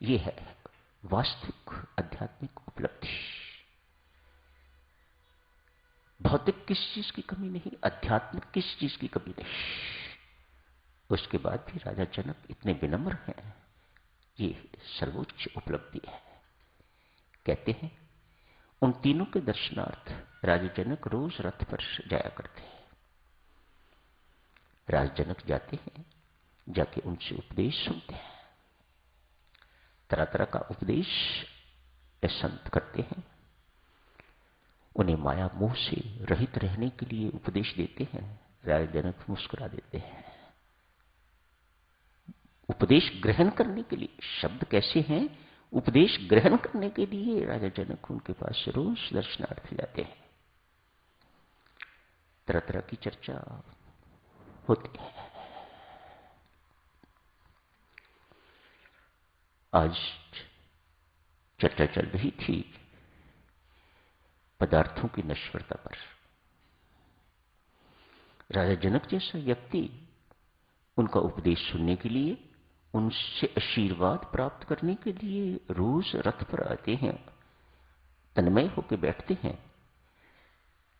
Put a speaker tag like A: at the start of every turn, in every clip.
A: ये है वास्तविक आध्यात्मिक उपलब्धि। भौतिक किस चीज की कमी नहीं, आध्यात्मिक किस चीज की कमी नहीं। उसके बाद भी राजा जनक इतने विनम्र हैं, ये सर्वोच्च उपलब्धि है। कहते हैं उन तीनों के दर्शनार्थ राजा जनक रोज रथ पर जाया करते हैं। राजा जनक जाते हैं, जाके उनसे उपदेश सुनते हैं। तरह तरह का उपदेश संत करते हैं। उन्हें माया मोह से रहित रहने के लिए उपदेश देते हैं। राजा जनक मुस्कुरा देते हैं। उपदेश ग्रहण करने के लिए, शब्द कैसे हैं, उपदेश ग्रहण करने के लिए राजा जनक उनके पास रोज दर्शनार्थ जाते हैं। तरह तरह की चर्चा होती है। आज चर्चा चल रही थी पदार्थों की नश्वरता पर। राजा जनक जैसा व्यक्ति उनका उपदेश सुनने के लिए, उनसे आशीर्वाद प्राप्त करने के लिए रोज रथ पर आते हैं, तन्मय होकर बैठते हैं,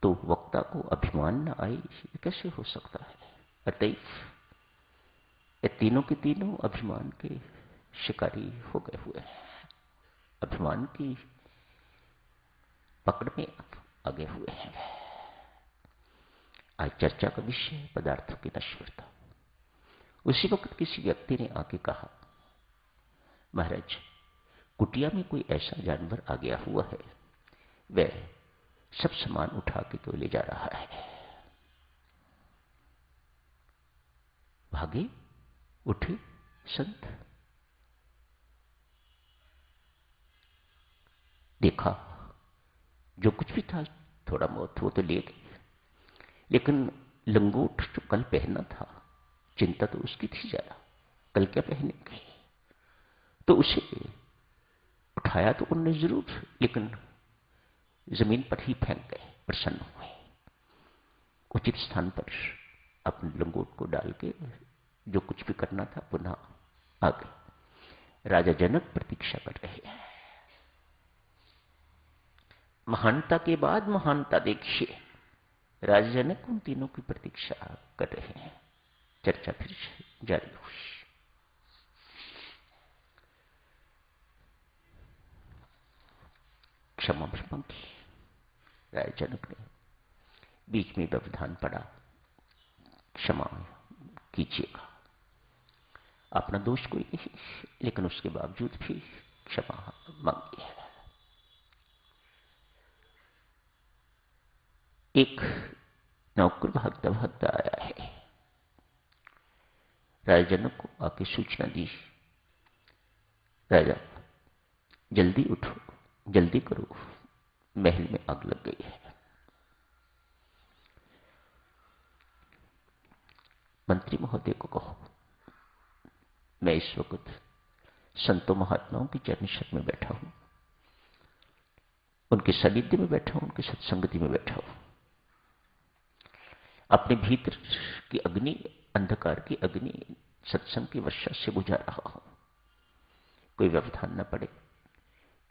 A: तो वक्ता को अभिमान न आए, ये कैसे हो सकता है? अतएव ये तीनों के तीनों अभिमान के शिकारी हो गए हुए हैं, अभिमान की पकड़ में आगे हुए हैं। आज चर्चा का विषय पदार्थों की नश्वरता। उसी वक्त किसी व्यक्ति ने आके कहा, महाराज, कुटिया में कोई ऐसा जानवर आ गया हुआ है, वह सब सामान उठा के तो ले जा रहा है। भागे उठे संत, देखा जो कुछ भी था थोड़ा बहुत वो तो ले गए, लेकिन लंगोट जो कल पहनना था, चिंता तो उसकी थी जरा, कल क्या पहनेंगे, तो उसे उठाया तो उनने जरूर, लेकिन जमीन पर ही फेंक गए। प्रसन्न हुए, उचित स्थान पर अपने लंगोट को डाल के जो कुछ भी करना था पुनः आ गए। राजा जनक प्रतीक्षा कर रहे हैं। महानता के बाद महानता देखिए, राजा जनक उन तीनों की प्रतीक्षा कर रहे हैं। चर्चा फिर जारी हुई। क्षमा मांगी। राजा जनक ने बीच में व्यवधान पड़ा, क्षमा कीजिएगा, अपना दोष कोई नहीं, लेकिन उसके बावजूद भी क्षमा मांगी है। एक नौकर भागता भागता आया है, राजा जनक को आके सूचना दी, राजा जल्दी उठो, जल्दी करो, महल में आग लग गई है। मंत्री महोदय को कहो, मैं इस वक्त संतों महात्माओं की चरणशत में बैठा हूं, उनके सानिध्य में बैठा हूं, उनकी सत्संगति में बैठा हूं। अपने भीतर की अग्नि, अंधकार की अग्नि सत्संग की वर्षा से बुझा रहा हूं। कोई व्यवधान न पड़े,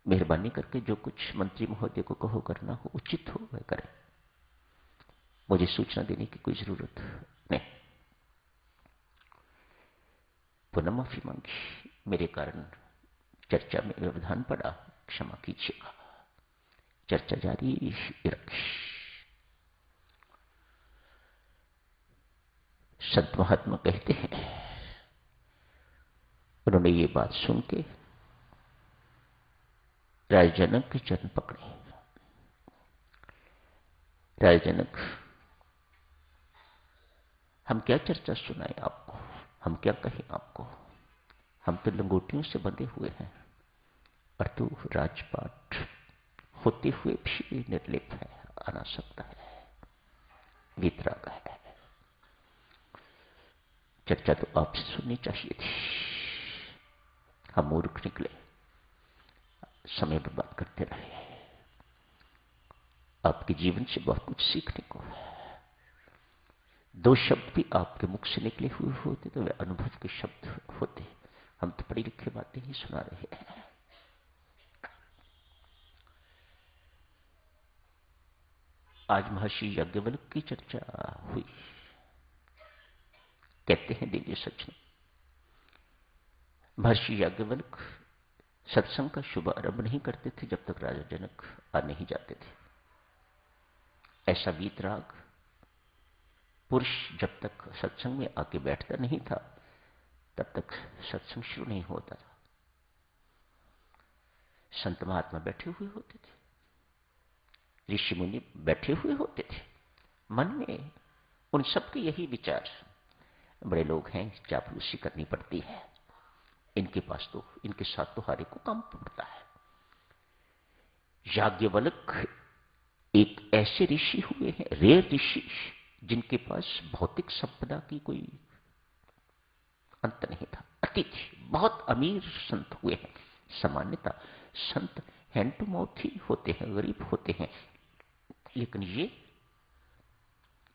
A: मेहरबानी करके जो कुछ मंत्री महोदय को कहो करना हो, उचित हो वह करें, मुझे सूचना देने की कोई जरूरत नहीं। पुनः माफी मांगी, मेरे कारण चर्चा में व्यवधान पड़ा, क्षमा कीजिएगा। चर्चा जारी रखी। संत महात्मा कहते हैं, उन्होंने ये बात सुन के राजा जनक के चरण पकड़े। राजा जनक, हम क्या चर्चा सुनाए आपको, हम क्या कहें आपको, हम तो लंगोटियों से बंधे हुए हैं, और तू राजपाट होते हुए भी निर्लिप्त है, अनासक्त है, वीतराग है। चर्चा तो आपसे सुननी चाहिए थी, हम मूर्ख निकले, समय बर्बाद करते रहे। आपके जीवन से बहुत कुछ सीखने को है। दो शब्द भी आपके मुख से निकले हुए होते तो वे अनुभव के शब्द होते, हम तो पढ़ी लिखी बातें ही सुना रहे हैं। आज महर्षि याज्ञवल्क्य की चर्चा हुई। कहते हैं दिव्य सच में, महर्षि याज्ञवल्क्य सत्संग का शुभारंभ नहीं करते थे जब तक राजा जनक आ नहीं जाते थे। ऐसा वीतराग पुरुष जब तक सत्संग में आके बैठता नहीं था तब तक सत्संग शुरू नहीं होता था। संत महात्मा बैठे हुए होते थे, ऋषि मुनि बैठे हुए होते थे, मन में उन सबके यही विचार, बड़े लोग हैं, चापलूसी करनी पड़ती है, इनके पास तो, इनके साथ तो हारे को काम पड़ता है। याज्ञवल्क्य एक ऐसे ऋषि हुए हैं, रेयर ऋषि, जिनके पास भौतिक संपदा की कोई अंत नहीं था, अतीत, बहुत अमीर संत हुए हैं। सामान्यता संत हैंड टू माउथ ही होते हैं, गरीब होते हैं, लेकिन ये,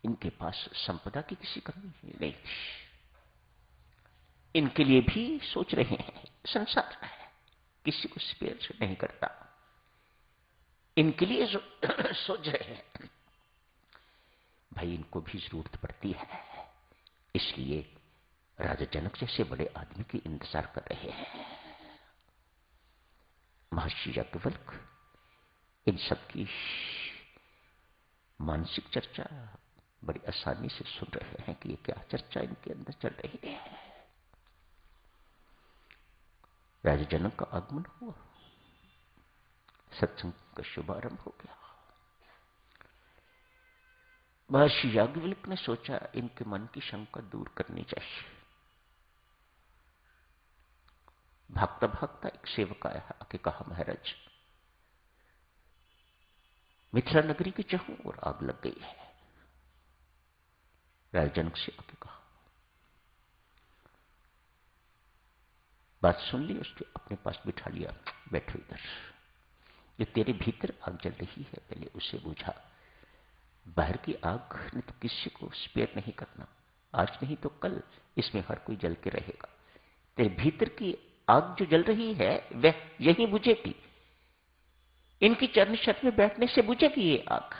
A: इनके पास संपदा की किसी कमी नहीं थी। इनके लिए भी सोच रहे हैं, संसार है, किसी को स्पेयर नहीं करता, इनके लिए सोच रहे हैं, भाई इनको भी जरूरत पड़ती है, इसलिए राजा जनक जैसे बड़े आदमी की इंतजार कर रहे हैं। महर्षि याज्ञवल्क्य इन सबकी मानसिक चर्चा बड़ी आसानी से सुन रहे हैं कि ये क्या चर्चा इनके अंदर चल रही है। राजा जनक का आगमन हुआ, सत्संग का शुभारंभ हो गया। महर्षि याज्ञवल्क्य ने सोचा इनके मन की शंका दूर करनी चाहिए। भागता भागता एक सेवक आया, आके कहा, महाराज मिथिला नगरी के चारों ओर आग लग गई है। राजा जनक से आके कहा, बात सुन ली, उसके अपने पास बिठा लिया, बैठो इधर, जो तेरे भीतर आग जल रही है पहले उसे बुझा। बाहर की आग ने तो किसी को स्पेयर नहीं करना, आज नहीं तो कल इसमें हर कोई जल के रहेगा। तेरे भीतर की आग जो जल रही है वह यही बुझेगी, इनकी चरण शत में बैठने से बुझेगी ये आग,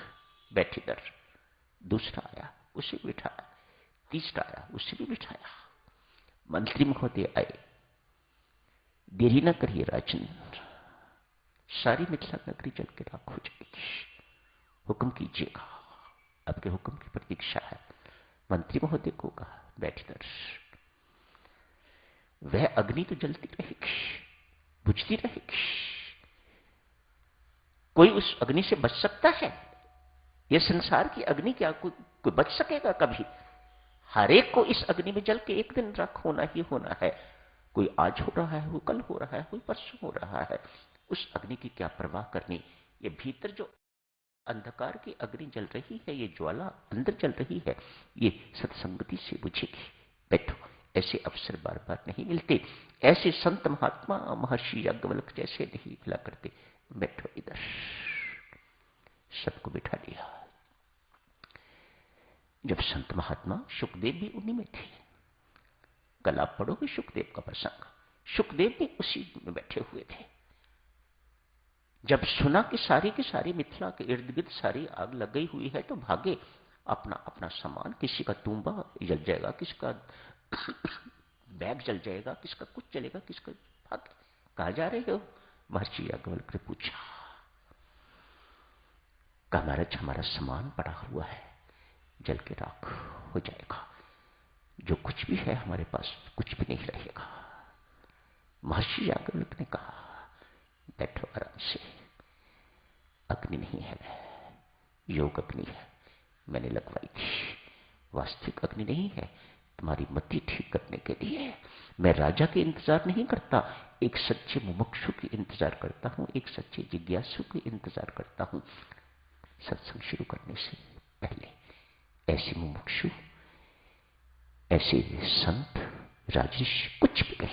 A: बैठ इधर। दूसरा आया, उसे बिठाया, तीसरा आया, उसे भी बिठाया। मंत्री महोदय आए, देरी न करिए राजन, सारी मिथिला नगरी जल के राख हो जाएगी, हुक्म कीजिएगा, आपके हुक्म की प्रतीक्षा है। मंत्री महोदय को कहा, बैठ इधर। वह अग्नि तो जलती रहेगी, बुझती रहेगी, कोई उस अग्नि से बच सकता है? यह संसार की अग्नि क्या कोई बच सकेगा कभी? हर एक को इस अग्नि में जल के एक दिन राख होना ही होना है। कोई आज हो रहा है, कोई कल हो रहा है, कोई परसों हो रहा है, उस अग्नि की क्या परवाह करनी। ये भीतर जो अंधकार की अग्नि जल रही है, ये ज्वाला अंदर जल रही है, ये सत्संगति से बुझेगी। बैठो, ऐसे अवसर बार बार नहीं मिलते, ऐसे संत महात्मा महर्षि याज्ञवल्क्य जैसे नहीं मिला करते। बैठो इधर। सबको बिठा दिया। जब संत महात्मा, सुखदेव भी उन्हीं में थे, कल आप पढ़ोगे सुखदेव का प्रसंग, सुखदेव भी उसी में बैठे हुए थे। जब सुना कि सारी की सारी मिथिला के इर्द गिर्द सारी आग लग गई हुई है तो भागे, अपना अपना सामान, किसी का तुम्बा जल जाएगा, किसका बैग जल जाएगा, किसका कुछ चलेगा, किसका भाग। कहां जा रहे हो? महर्षि याज्ञवल्क्य ने पूछा। कहा, महाराज हमारा सामान पड़ा हुआ है, जल के राख हो जाएगा, जो कुछ भी है हमारे पास कुछ भी नहीं रहेगा। महर्षि याज्ञवल्क्य ने कहा, बैठो आराम से, अग्नि नहीं है, योग अग्नि है, मैंने लगवाई थी, वास्तविक अग्नि नहीं है, तुम्हारी मति ठीक करने के लिए। मैं राजा के इंतजार नहीं करता, एक सच्चे मुमुक्षु की इंतजार करता हूं, एक सच्चे जिज्ञासु की इंतजार करता हूं। सत्संग शुरू करने से पहले ऐसे मुमुक्षु, ऐसे संत, राजर्षि, कुछ भी कहे,